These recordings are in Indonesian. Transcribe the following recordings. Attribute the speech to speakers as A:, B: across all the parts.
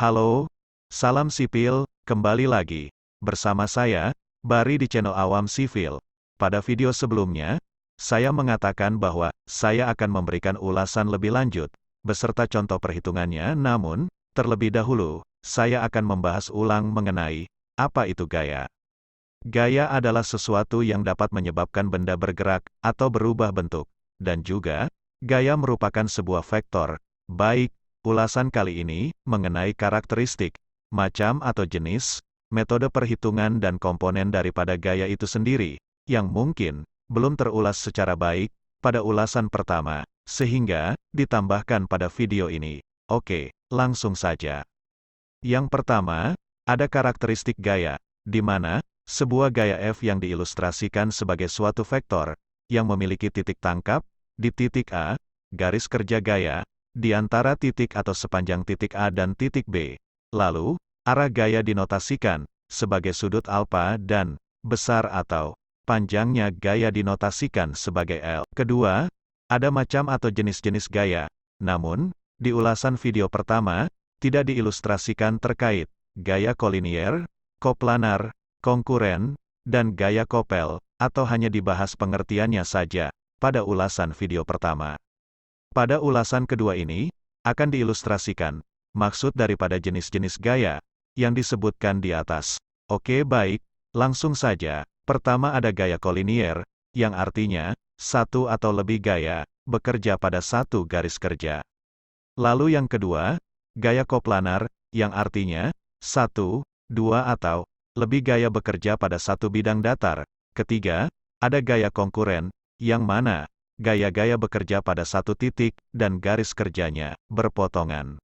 A: Halo, salam sipil, kembali lagi bersama saya, Bari di channel Awam Sivil. Pada video sebelumnya, saya mengatakan bahwa saya akan memberikan ulasan lebih lanjut, beserta contoh perhitungannya, namun, terlebih dahulu, saya akan membahas ulang mengenai apa itu gaya. Gaya adalah sesuatu yang dapat menyebabkan benda bergerak atau berubah bentuk, dan juga, gaya merupakan sebuah vektor. Baik, ulasan kali ini mengenai karakteristik, macam atau jenis, metode perhitungan dan komponen daripada gaya itu sendiri, yang mungkin belum terulas secara baik pada ulasan pertama, sehingga ditambahkan pada video ini. Oke, langsung saja. Yang pertama, ada karakteristik gaya, di mana sebuah gaya F yang diilustrasikan sebagai suatu vektor yang memiliki titik tangkap di titik A, garis kerja gaya, di antara titik atau sepanjang titik A dan titik B. Lalu, arah gaya dinotasikan sebagai sudut alfa dan besar atau panjangnya gaya dinotasikan sebagai L. Kedua, ada macam atau jenis-jenis gaya. Namun, di ulasan video pertama, tidak diilustrasikan terkait gaya kolinier, koplanar, konkuren, dan gaya kopel, atau hanya dibahas pengertiannya saja pada ulasan video pertama. Pada ulasan kedua ini, akan diilustrasikan maksud daripada jenis-jenis gaya yang disebutkan di atas. Oke, baik, langsung saja. Pertama ada gaya kolinier, yang artinya satu atau lebih gaya bekerja pada satu garis kerja. Lalu yang kedua, gaya koplanar, yang artinya satu, dua atau lebih gaya bekerja pada satu bidang datar. Ketiga, ada gaya konkuren, yang mana gaya-gaya bekerja pada satu titik, dan garis kerjanya berpotongan.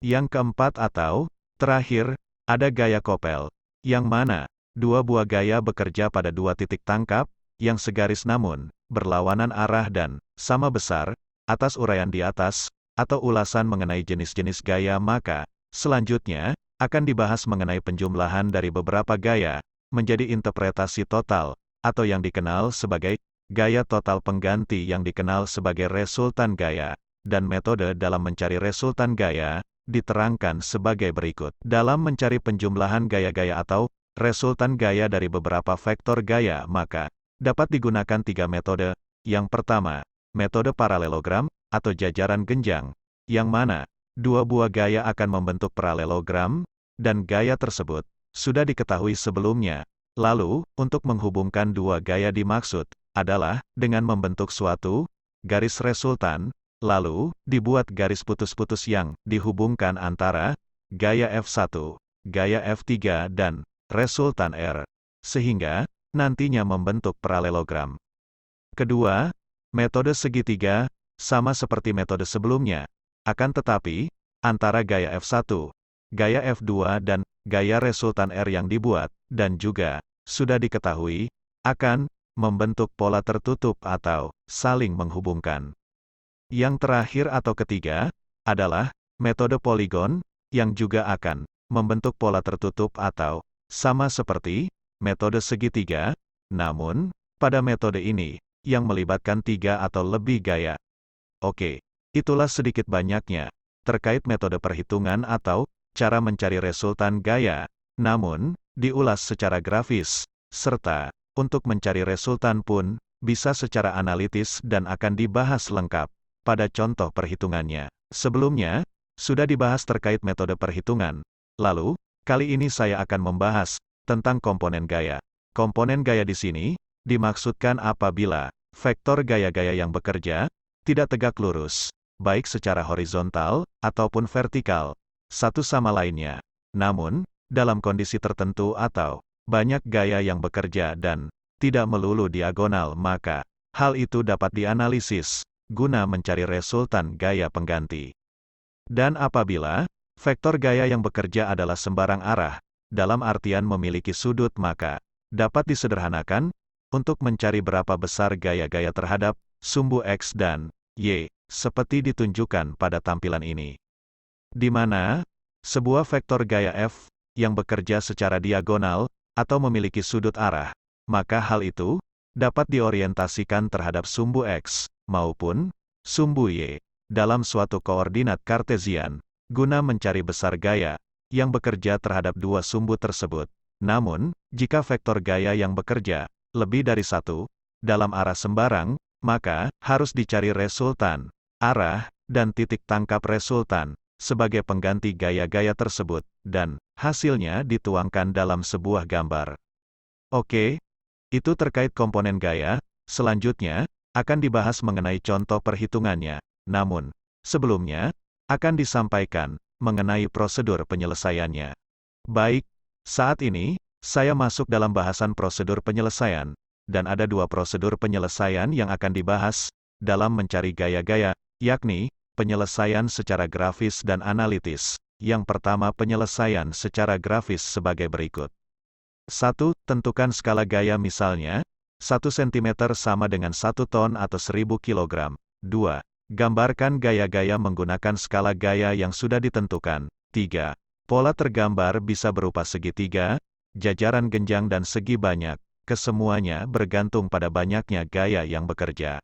A: Yang keempat atau terakhir, ada gaya kopel, yang mana dua buah gaya bekerja pada dua titik tangkap, yang segaris namun berlawanan arah dan sama besar. Atas uraian di atas, atau ulasan mengenai jenis-jenis gaya, maka selanjutnya akan dibahas mengenai penjumlahan dari beberapa gaya menjadi interpretasi total, atau yang dikenal sebagai gaya total pengganti yang dikenal sebagai resultan gaya, dan metode dalam mencari resultan gaya, diterangkan sebagai berikut. Dalam mencari penjumlahan gaya-gaya atau resultan gaya dari beberapa vektor gaya, maka dapat digunakan tiga metode. Yang pertama, metode paralelogram, atau jajaran genjang, yang mana dua buah gaya akan membentuk paralelogram, dan gaya tersebut sudah diketahui sebelumnya. Lalu, untuk menghubungkan dua gaya dimaksud adalah dengan membentuk suatu garis resultan, lalu dibuat garis putus-putus yang dihubungkan antara gaya F1, gaya F3 dan resultan R, sehingga nantinya membentuk paralelogram. Kedua, metode segitiga, sama seperti metode sebelumnya, akan tetapi antara gaya F1, gaya F2 dan gaya resultan R yang dibuat, dan juga sudah diketahui, akan membentuk pola tertutup atau saling menghubungkan. Yang terakhir atau ketiga, adalah metode poligon, yang juga akan membentuk pola tertutup atau sama seperti metode segitiga, namun pada metode ini yang melibatkan tiga atau lebih gaya. Oke, itulah sedikit banyaknya terkait metode perhitungan atau cara mencari resultan gaya, namun diulas secara grafis, serta untuk mencari resultan pun bisa secara analitis dan akan dibahas lengkap pada contoh perhitungannya. Sebelumnya, sudah dibahas terkait metode perhitungan. Lalu, kali ini saya akan membahas tentang komponen gaya. Komponen gaya di sini dimaksudkan apabila vektor gaya-gaya yang bekerja tidak tegak lurus, baik secara horizontal ataupun vertikal, satu sama lainnya. Namun, dalam kondisi tertentu atau banyak gaya yang bekerja dan tidak melulu diagonal, maka hal itu dapat dianalisis guna mencari resultan gaya pengganti. Dan apabila vektor gaya yang bekerja adalah sembarang arah, dalam artian memiliki sudut, maka dapat disederhanakan untuk mencari berapa besar gaya-gaya terhadap sumbu X dan Y, seperti ditunjukkan pada tampilan ini. Di mana sebuah vektor gaya F yang bekerja secara diagonal atau memiliki sudut arah, maka hal itu dapat diorientasikan terhadap sumbu X maupun sumbu Y dalam suatu koordinat Kartesian guna mencari besar gaya yang bekerja terhadap dua sumbu tersebut. Namun, jika vektor gaya yang bekerja lebih dari satu dalam arah sembarang, maka harus dicari resultan, arah, dan titik tangkap resultan sebagai pengganti gaya-gaya tersebut, dan hasilnya dituangkan dalam sebuah gambar. Oke, itu terkait komponen gaya. Selanjutnya, akan dibahas mengenai contoh perhitungannya. Namun, sebelumnya, akan disampaikan mengenai prosedur penyelesaiannya. Baik, saat ini, saya masuk dalam bahasan prosedur penyelesaian, dan ada dua prosedur penyelesaian yang akan dibahas dalam mencari gaya-gaya, yakni penyelesaian secara grafis dan analitis. Yang pertama, penyelesaian secara grafis sebagai berikut. 1. Tentukan skala gaya, misalnya 1 cm sama dengan 1 ton atau 1000 kg. 2. Gambarkan gaya-gaya menggunakan skala gaya yang sudah ditentukan. 3. Pola tergambar bisa berupa segitiga, jajaran genjang dan segi banyak. Kesemuanya bergantung pada banyaknya gaya yang bekerja.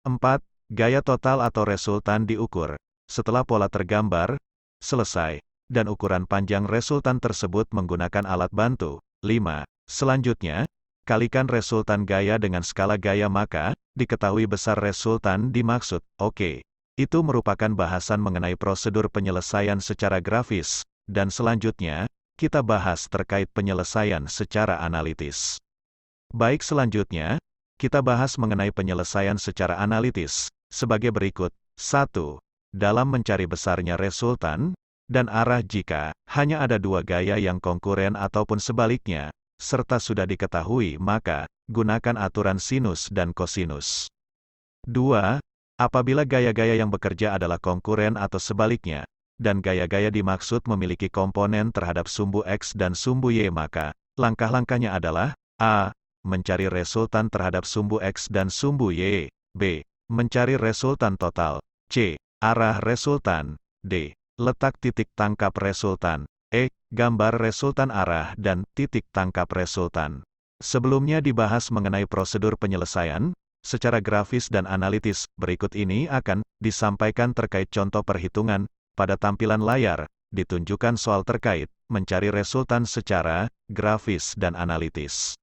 A: 4. Gaya total atau resultan diukur setelah pola tergambar selesai, dan ukuran panjang resultan tersebut menggunakan alat bantu. 5. Selanjutnya, kalikan resultan gaya dengan skala gaya maka diketahui besar resultan dimaksud. Oke, itu merupakan bahasan mengenai prosedur penyelesaian secara grafis, dan selanjutnya, kita bahas terkait penyelesaian secara analitis. Baik, selanjutnya, kita bahas mengenai penyelesaian secara analitis, sebagai berikut. 1. Dalam mencari besarnya resultan, dan arah jika hanya ada dua gaya yang konkuren ataupun sebaliknya, serta sudah diketahui maka, gunakan aturan sinus dan kosinus. 2. Apabila gaya-gaya yang bekerja adalah konkuren atau sebaliknya, dan gaya-gaya dimaksud memiliki komponen terhadap sumbu X dan sumbu Y maka, langkah-langkahnya adalah A. Mencari resultan terhadap sumbu X dan sumbu Y. B. Mencari resultan total. C. Arah resultan. D. Letak titik tangkap resultan. E. Gambar resultan arah dan titik tangkap resultan. Sebelumnya dibahas mengenai prosedur penyelesaian secara grafis dan analitis. Berikut ini akan disampaikan terkait contoh perhitungan. Pada tampilan layar, ditunjukkan soal terkait mencari resultan secara grafis dan analitis,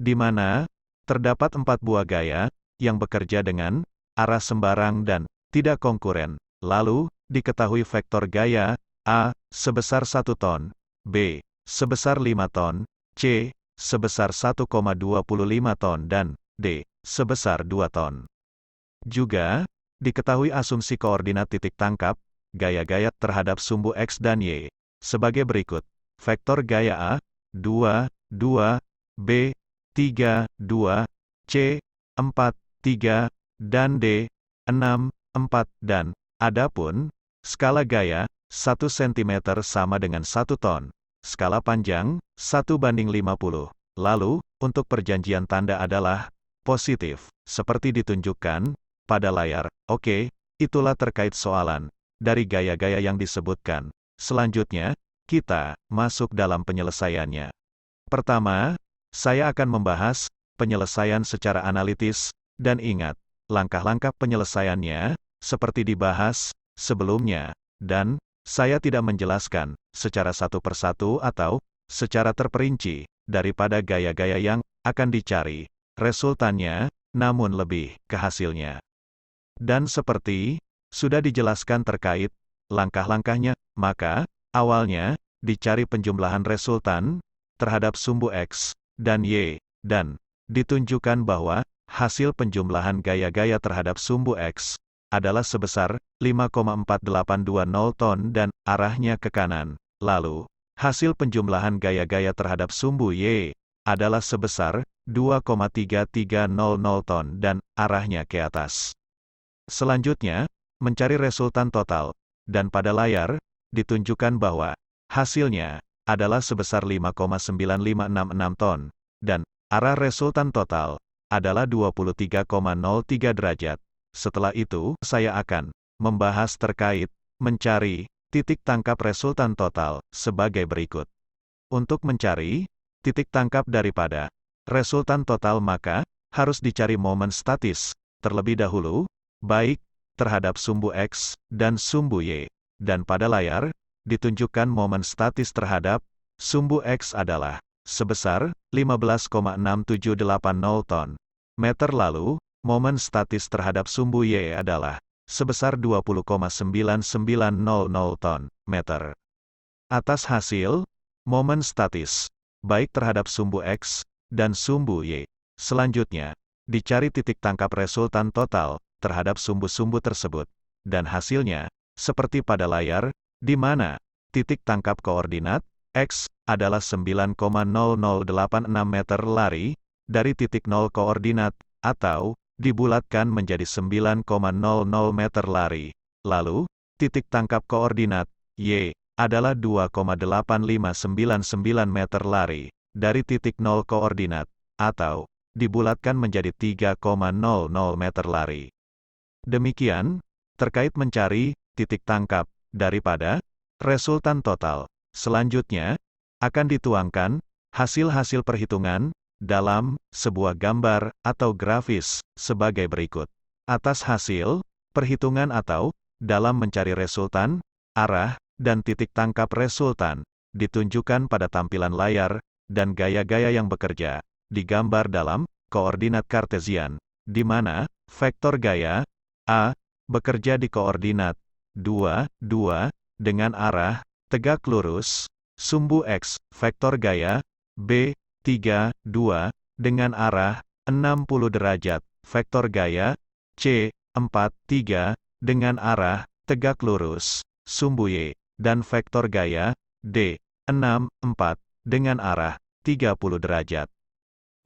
A: di mana terdapat 4 buah gaya yang bekerja dengan arah sembarang dan tidak konkuren. Lalu, diketahui vektor gaya, A, sebesar 1 ton, B, sebesar 5 ton, C, sebesar 1,25 ton dan D, sebesar 2 ton. Juga, diketahui asumsi koordinat titik tangkap, gaya-gaya terhadap sumbu X dan Y, sebagai berikut. Vektor gaya A, 2, 2, B, 3, 2, C, 4, 3, dan D, 6, 4, dan adapun skala gaya 1 cm sama dengan 1 ton. Skala panjang 1:50. Lalu, untuk perjanjian tanda adalah positif, seperti ditunjukkan pada layar. Oke, itulah terkait soalan dari gaya-gaya yang disebutkan. Selanjutnya, kita masuk dalam penyelesaiannya. Pertama, saya akan membahas penyelesaian secara analitis, dan ingat, langkah-langkah penyelesaiannya seperti dibahas sebelumnya, dan saya tidak menjelaskan secara satu persatu atau secara terperinci daripada gaya-gaya yang akan dicari resultannya, namun lebih ke hasilnya. Dan seperti sudah dijelaskan terkait langkah-langkahnya, maka awalnya dicari penjumlahan resultan terhadap sumbu X dan Y, dan ditunjukkan bahwa hasil penjumlahan gaya-gaya terhadap sumbu X adalah sebesar 5,4820 ton dan arahnya ke kanan. Lalu, hasil penjumlahan gaya-gaya terhadap sumbu Y adalah sebesar 2,3300 ton dan arahnya ke atas. Selanjutnya, mencari resultan total, dan pada layar ditunjukkan bahwa hasilnya adalah sebesar 5,9566 ton, dan arah resultan total adalah 23,03 derajat. Setelah itu, saya akan membahas terkait mencari titik tangkap resultan total sebagai berikut. Untuk mencari titik tangkap daripada resultan total maka harus dicari momen statis terlebih dahulu, baik terhadap sumbu X dan sumbu Y. Dan pada layar ditunjukkan momen statis terhadap sumbu X adalah sebesar 15,6780 ton meter, lalu momen statis terhadap sumbu Y adalah sebesar 20,9900 ton meter. Atas hasil momen statis baik terhadap sumbu X dan sumbu Y, selanjutnya dicari titik tangkap resultan total terhadap sumbu-sumbu tersebut, dan hasilnya seperti pada layar, di mana titik tangkap koordinat X adalah 9,0086 meter lari dari titik 0 koordinat, atau dibulatkan menjadi 9,00 meter lari. Lalu, titik tangkap koordinat Y adalah 2,8599 meter lari dari titik 0 koordinat, atau dibulatkan menjadi 3,00 meter lari. Demikian, terkait mencari titik tangkap daripada resultan total. Selanjutnya, akan dituangkan hasil-hasil perhitungan dalam sebuah gambar atau grafis sebagai berikut. Atas hasil perhitungan atau dalam mencari resultan, arah, dan titik tangkap resultan ditunjukkan pada tampilan layar, dan gaya-gaya yang bekerja digambar dalam koordinat Kartesian, di mana vektor gaya A bekerja di koordinat 2, 2 dengan arah tegak lurus, sumbu X vektor gaya B 3, 2 dengan arah 60 derajat, vektor gaya C 4, 3 dengan arah tegak lurus, sumbu Y, dan vektor gaya D 6, 4 dengan arah 30 derajat.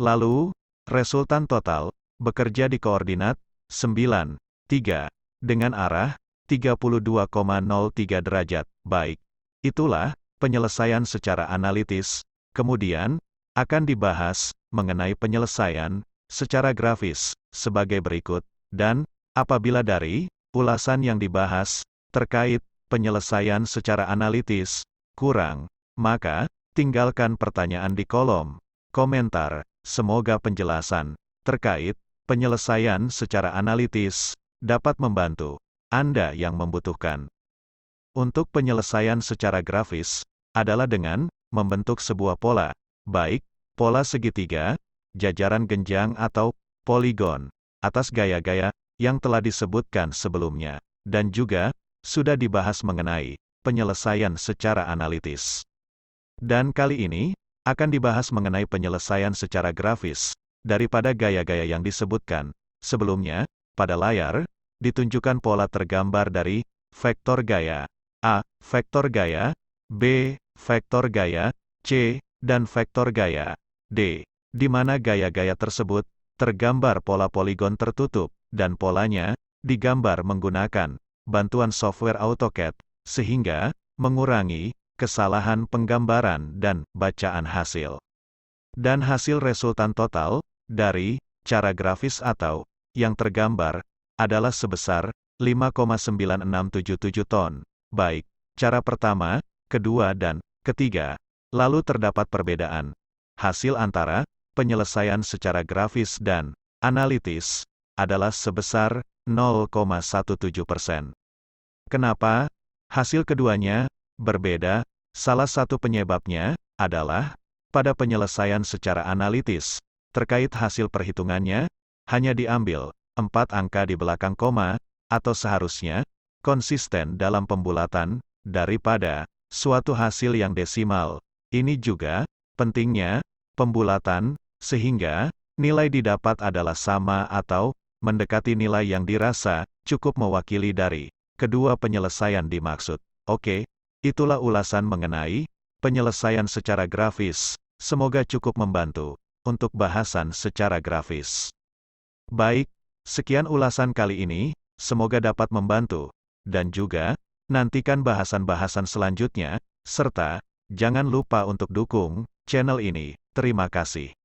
A: Lalu, resultan total bekerja di koordinat 9, 3 dengan arah 32,03 derajat. Baik, itulah penyelesaian secara analitis. Kemudian akan dibahas mengenai penyelesaian secara grafis sebagai berikut, dan apabila dari ulasan yang dibahas terkait penyelesaian secara analitis kurang, maka tinggalkan pertanyaan di kolom komentar. Semoga penjelasan terkait penyelesaian secara analitis dapat membantu Anda yang membutuhkan. Untuk penyelesaian secara grafis adalah dengan membentuk sebuah pola, baik pola segitiga, jajaran genjang atau poligon, atas gaya-gaya yang telah disebutkan sebelumnya, dan juga sudah dibahas mengenai penyelesaian secara analitis. Dan kali ini akan dibahas mengenai penyelesaian secara grafis daripada gaya-gaya yang disebutkan sebelumnya. Pada layar ditunjukkan pola tergambar dari vektor gaya A, vektor gaya B, vektor gaya C, dan vektor gaya D, di mana gaya-gaya tersebut tergambar pola poligon tertutup, dan polanya digambar menggunakan bantuan software AutoCAD, sehingga mengurangi kesalahan penggambaran dan bacaan hasil. Dan hasil resultan total dari cara grafis atau yang tergambar adalah sebesar 5,9677 ton. Baik, cara pertama, kedua, dan ketiga. Lalu terdapat perbedaan hasil antara penyelesaian secara grafis dan analitis adalah sebesar 0,17%. Kenapa hasil keduanya berbeda? Salah satu penyebabnya adalah pada penyelesaian secara analitis terkait hasil perhitungannya hanya diambil 4 angka di belakang koma, atau seharusnya konsisten dalam pembulatan daripada suatu hasil yang desimal. Ini juga pentingnya pembulatan, sehingga nilai didapat adalah sama atau mendekati nilai yang dirasa cukup mewakili dari kedua penyelesaian dimaksud. Oke, itulah ulasan mengenai penyelesaian secara grafis. Semoga cukup membantu untuk bahasan secara grafis. Baik, sekian ulasan kali ini, semoga dapat membantu, dan juga nantikan bahasan-bahasan selanjutnya, serta jangan lupa untuk dukung channel ini. Terima kasih.